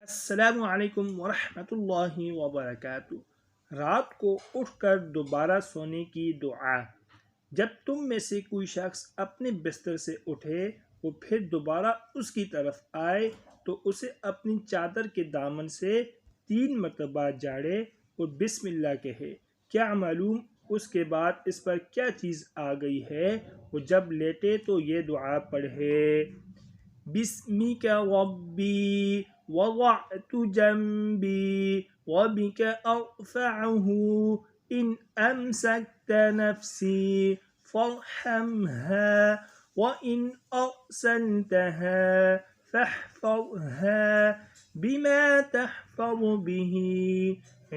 السلام علیکم ورحمۃ اللہ وبرکاتہ۔ رات کو اٹھ کر دوبارہ سونے کی دعا۔ جب تم میں سے کوئی شخص اپنے بستر سے اٹھے اور پھر دوبارہ اس کی طرف آئے تو اسے اپنی چادر کے دامن سے 3 مرتبہ جاڑے اور بسم اللہ کہے۔ کیا معلوم اس کے بعد اس پر کیا چیز آ گئی ہے، اور جب لیٹے تو یہ دعا پڑھے: بسمک ربی وضعت جنبی وبک ارفعه ان امسکت نفسی فارحمها وان ارسلتها فاحفظها بما تحفظ به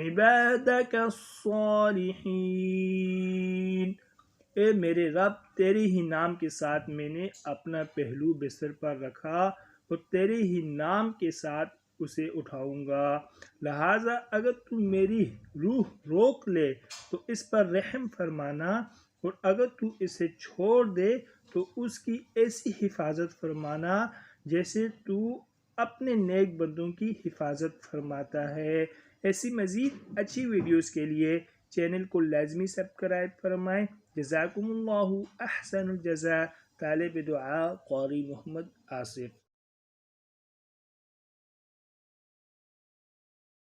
عبادك الصالحین۔ اے میرے رب، تیرے ہی نام کے ساتھ میں نے اپنا پہلو بستر پر رکھا اور تیرے ہی نام کے ساتھ اسے اٹھاؤں گا، لہٰذا اگر تو میری روح روک لے تو اس پر رحم فرمانا، اور اگر تو اسے چھوڑ دے تو اس کی ایسی حفاظت فرمانا جیسے تو اپنے نیک بندوں کی حفاظت فرماتا ہے۔ ایسی مزید اچھی ویڈیوز کے لیے چینل کو لازمی سبسکرائب فرمائیں۔ جزاکم اللہ احسن الجزاء۔ طالب دعا قاری محمد آصف۔